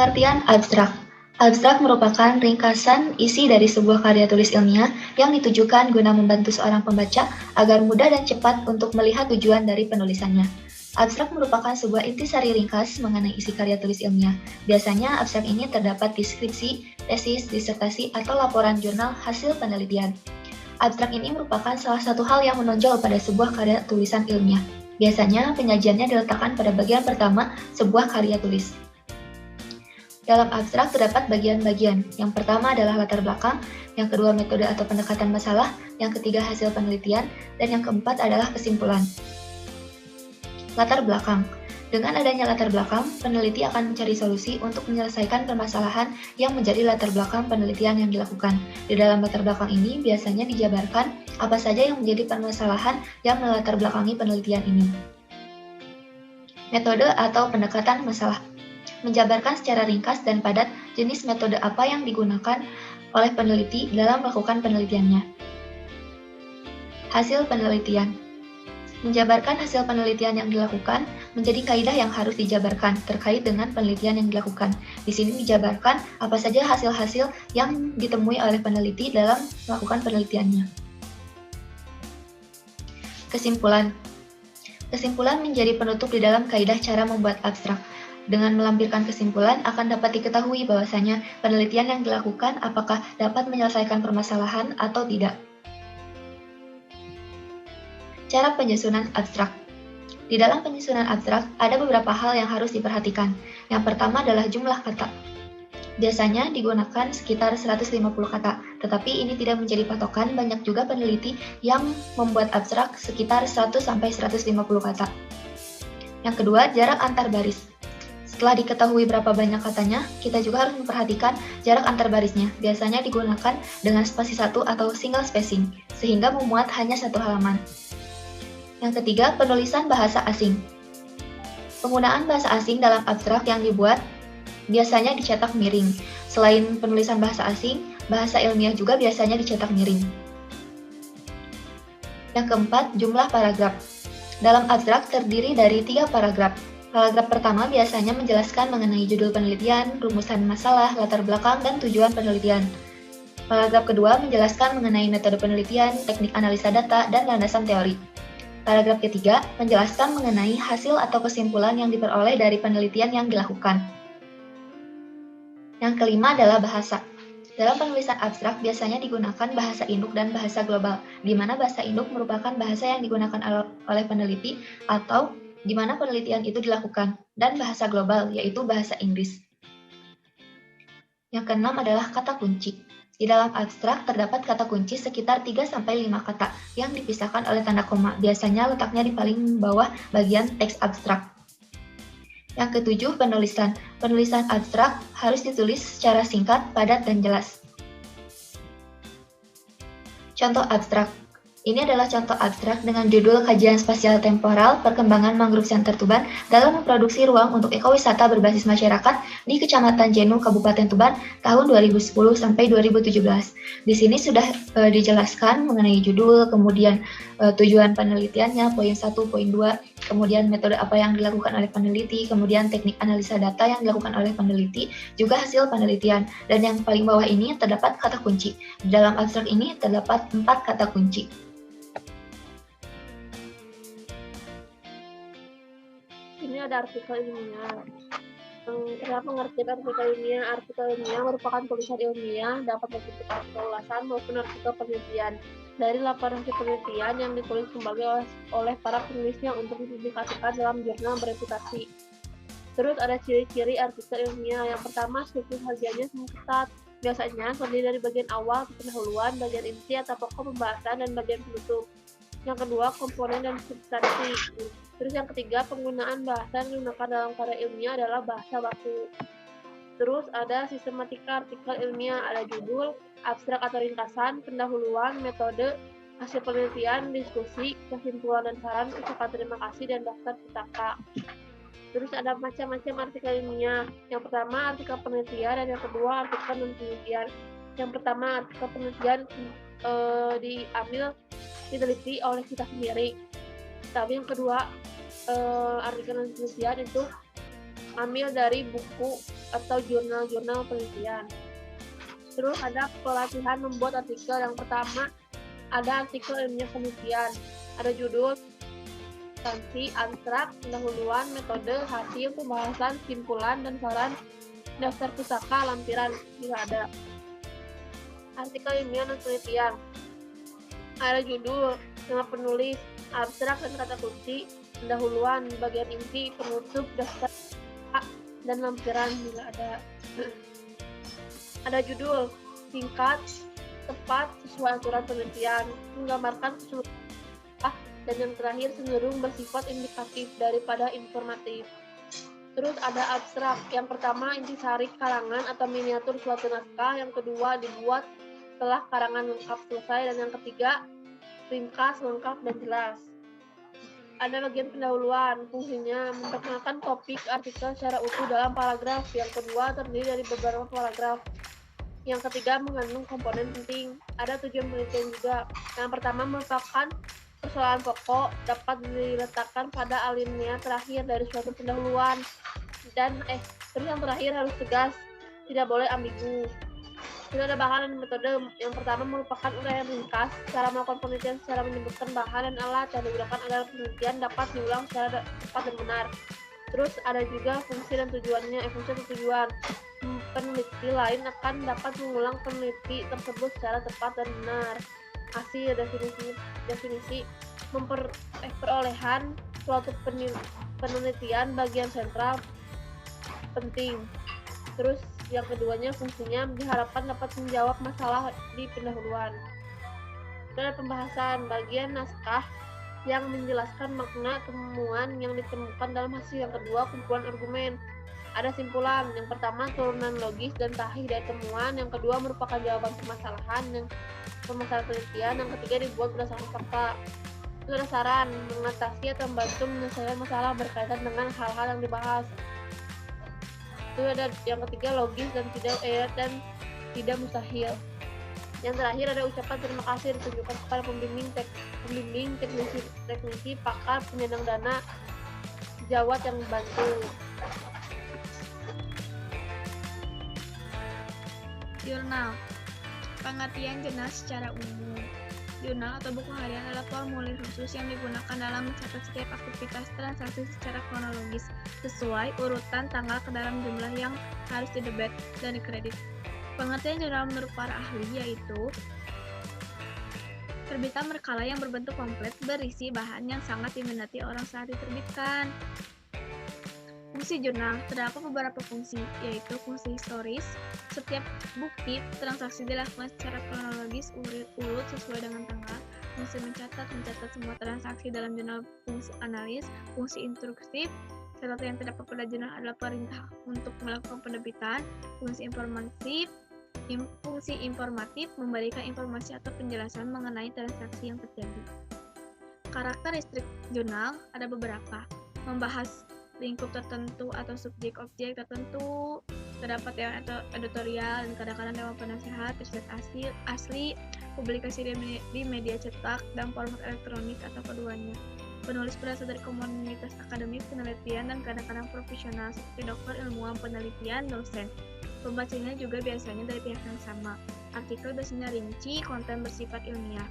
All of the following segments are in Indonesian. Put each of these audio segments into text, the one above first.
Pengertian abstrak. Abstrak merupakan ringkasan isi dari sebuah karya tulis ilmiah yang ditujukan guna membantu seorang pembaca agar mudah dan cepat untuk melihat tujuan dari penulisannya. Abstrak merupakan sebuah intisari ringkas mengenai isi karya tulis ilmiah. Biasanya abstrak ini terdapat di skripsi, tesis, disertasi, atau laporan jurnal hasil penelitian. Abstrak ini merupakan salah satu hal yang menonjol pada sebuah karya tulisan ilmiah. Biasanya penyajiannya diletakkan pada bagian pertama sebuah karya tulis. Dalam abstrak terdapat bagian-bagian. Yang pertama adalah latar belakang, yang kedua metode atau pendekatan masalah, yang ketiga hasil penelitian, dan yang keempat adalah kesimpulan. Latar belakang. Dengan adanya latar belakang, peneliti akan mencari solusi untuk menyelesaikan permasalahan yang menjadi latar belakang penelitian yang dilakukan. Di dalam latar belakang ini biasanya dijabarkan apa saja yang menjadi permasalahan yang melatar belakangi penelitian ini. Metode atau pendekatan masalah. Menjabarkan secara ringkas dan padat jenis metode apa yang digunakan oleh peneliti dalam melakukan penelitiannya. Hasil penelitian. Menjabarkan hasil penelitian yang dilakukan menjadi kaidah yang harus dijabarkan terkait dengan penelitian yang dilakukan. Di sini dijabarkan apa saja hasil-hasil yang ditemui oleh peneliti dalam melakukan penelitiannya. Kesimpulan. Kesimpulan menjadi penutup di dalam kaidah cara membuat abstrak. Dengan melampirkan kesimpulan, akan dapat diketahui bahwasanya penelitian yang dilakukan apakah dapat menyelesaikan permasalahan atau tidak. Cara penyusunan abstrak. Di dalam penyusunan abstrak, ada beberapa hal yang harus diperhatikan. Yang pertama adalah jumlah kata. Biasanya digunakan sekitar 150 kata, tetapi ini tidak menjadi patokan, banyak juga peneliti yang membuat abstrak sekitar 100-150 kata. Yang kedua, jarak antar baris. Setelah diketahui berapa banyak katanya, kita juga harus memperhatikan jarak antar barisnya. Biasanya digunakan dengan spasi 1 atau single spacing, sehingga memuat hanya satu halaman. Yang ketiga, penulisan bahasa asing. Penggunaan bahasa asing dalam abstrak yang dibuat biasanya dicetak miring. Selain penulisan bahasa asing, bahasa ilmiah juga biasanya dicetak miring. Yang keempat, jumlah paragraf. Dalam abstrak terdiri dari 3 paragraf. Paragraf pertama biasanya menjelaskan mengenai judul penelitian, rumusan masalah, latar belakang, dan tujuan penelitian. Paragraf kedua menjelaskan mengenai metode penelitian, teknik analisa data, dan landasan teori. Paragraf ketiga menjelaskan mengenai hasil atau kesimpulan yang diperoleh dari penelitian yang dilakukan. Yang kelima adalah bahasa. Dalam penulisan abstrak biasanya digunakan bahasa induk dan bahasa global, di mana bahasa induk merupakan bahasa yang digunakan oleh peneliti atau di mana penelitian itu dilakukan, dan bahasa global, yaitu bahasa Inggris. Yang keenam adalah kata kunci. Di dalam abstrak terdapat kata kunci sekitar 3-5 kata yang dipisahkan oleh tanda koma, biasanya letaknya di paling bawah bagian teks abstrak. Yang ketujuh, penulisan. Penulisan abstrak harus ditulis secara singkat, padat, dan jelas. Contoh abstrak. Ini adalah contoh abstrak dengan judul Kajian Spasial Temporal Perkembangan Mangrove Center Tuban dalam memproduksi ruang untuk ekowisata berbasis masyarakat di Kecamatan Jenu, Kabupaten Tuban tahun 2010 sampai 2017. Di sini sudah dijelaskan mengenai judul, kemudian tujuan penelitiannya, poin 1, poin 2, kemudian metode apa yang dilakukan oleh peneliti, kemudian teknik analisa data yang dilakukan oleh peneliti, juga hasil penelitian. Dan yang paling bawah ini terdapat kata kunci. Di dalam abstrak ini terdapat 4 kata kunci. Ini ada artikel ilmiah. Terdapat pengertian artikel ilmiah. Artikel ilmiah merupakan tulisan ilmiah, dapat berbentuk artikel ulasan maupun artikel penelitian dari laporan hasil penelitian yang ditulis kembali oleh para penulisnya untuk dipublikasikan dalam jurnal bereputasi. Terus ada ciri-ciri artikel ilmiah. Yang pertama, struktur sajiannya ketat. Biasanya terdiri dari bagian awal atau pendahuluan, bagian inti atau pokok pembahasan, dan bagian penutup. Yang kedua, komponen dan substansi. Terus yang ketiga, penggunaan bahasa yang digunakan dalam karya ilmiah adalah bahasa baku. Terus ada sistematika artikel ilmiah, ada judul, abstrak atau ringkasan, pendahuluan, metode, hasil penelitian, diskusi, kesimpulan dan saran, ucapan terima kasih, dan daftar petaka. Terus ada macam-macam artikel ilmiah. Yang pertama, artikel penelitian, dan yang kedua, artikel non-penelitian. Yang pertama, artikel penelitian diteliti oleh kita sendiri. Tapi yang kedua, artikel penelitian itu ambil dari buku atau jurnal-jurnal penelitian. Terus ada pelatihan membuat artikel. Yang pertama ada artikel ilmiah penelitian, ada judul, substansi, abstrak, pendahuluan, metode, hasil, pembahasan, simpulan, dan saran, daftar pustaka, lampiran bila ada. Artikel ilmiah dan penelitian, ada judul, nama penulis, abstrak dan kata kunci, pendahuluan, bagian inti, penutup, daftar dan lampiran bila ada. Ada judul, singkat, tepat, sesuai aturan penelitian, menggambarkan keseluruhan, dan yang terakhir cenderung bersifat indikatif daripada informatif. Terus ada abstrak. Yang pertama intisari karangan atau miniatur suatu naskah, yang kedua dibuat setelah karangan lengkap selesai, dan yang ketiga ringkas, lengkap, dan jelas. Ada bagian pendahuluan, fungsinya memperkenalkan topik artikel secara utuh dalam paragraf. Yang kedua terdiri dari beberapa paragraf. Yang ketiga mengandung komponen penting. Ada tujuan penelitian juga. Yang pertama merupakan persoalan pokok, dapat diletakkan pada alinea terakhir dari suatu pendahuluan. Dan terus yang terakhir harus tegas, tidak boleh ambigu. Terus ada bahan dan metode. Yang pertama merupakan uraian ringkas, cara melakukan penelitian secara menyebutkan bahan dan alat yang digunakan agar penelitian dapat diulang secara tepat dan benar. Terus ada juga fungsi dan tujuannya. Fungsi dan tujuan, peneliti lain akan dapat mengulang peneliti tersebut secara tepat dan benar. Hasil, definisi perolehan suatu penelitian bagian sentral penting. Terus yang keduanya fungsinya diharapkan dapat menjawab masalah di pendahuluan. Dan pembahasan, bagian naskah yang menjelaskan makna temuan yang ditemukan dalam hasil. Yang kedua kumpulan argumen. Ada simpulan. Yang pertama turunan logis dan sahih dari temuan. Yang kedua merupakan jawaban permasalahan penelitian. Yang ketiga dibuat berdasarkan fakta. Itu ada saran, mengatasi atau membantu menyelesaikan masalah berkaitan dengan hal-hal yang dibahas. Itu ada yang ketiga logis dan tidak mustahil. Yang terakhir ada ucapan terima kasih ditunjukkan kepada pembimbing, teknisi, pakar, penyandang dana, sejawat yang membantu. Jurnal. Pengertian jurnal secara umum. Jurnal atau buku harian adalah formulir khusus yang digunakan dalam mencatat setiap aktivitas transaksi secara kronologis, sesuai urutan tanggal ke dalam jumlah yang harus didebet dan dikredit. Pengertian jurnal menurut para ahli yaitu terbitan berkala yang berbentuk komplit berisi bahan yang sangat diminati orang saat diterbitkan. Fungsi jurnal, terdapat beberapa fungsi, yaitu fungsi historis. Setiap bukti transaksi dilakukan secara kronologis urut sesuai dengan tanggal. Fungsi mencatat semua transaksi dalam jurnal. Fungsi analis, fungsi instruksif. Catatan yang terdapat pada jurnal adalah perintah untuk melakukan penerbitan. Fungsi informatif, memberikan informasi atau penjelasan mengenai transaksi yang terjadi. Karakteristik jurnal ada beberapa, membahas lingkup tertentu atau subjek objek tertentu, terdapat yang editorial dan kadang-kadang dewan penasehat, riset asli, publikasi di media cetak dan format elektronik atau keduanya. Penulis berasal dari komunitas akademik, penelitian, dan kadang-kadang profesional seperti dokter, ilmuwan, penelitian, dosen. Pembacanya juga biasanya dari pihak yang sama. Artikel biasanya rinci, konten bersifat ilmiah.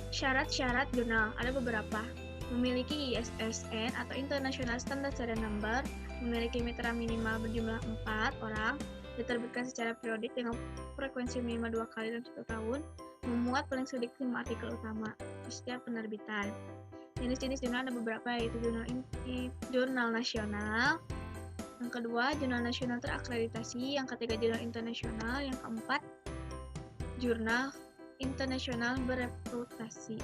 Syarat-syarat jurnal ada beberapa. Memiliki ISSN atau International Standard Serial Number, memiliki mitra minimal berjumlah 4 orang, diterbitkan secara periodik dengan frekuensi minimal 2 kali dalam 1 tahun, memuat paling sedikit 5 artikel utama di setiap penerbitan. Jenis-jenis jurnal ada beberapa, yaitu jurnal nasional, yang kedua jurnal nasional terakreditasi, yang ketiga jurnal internasional, yang keempat jurnal internasional bereputasi.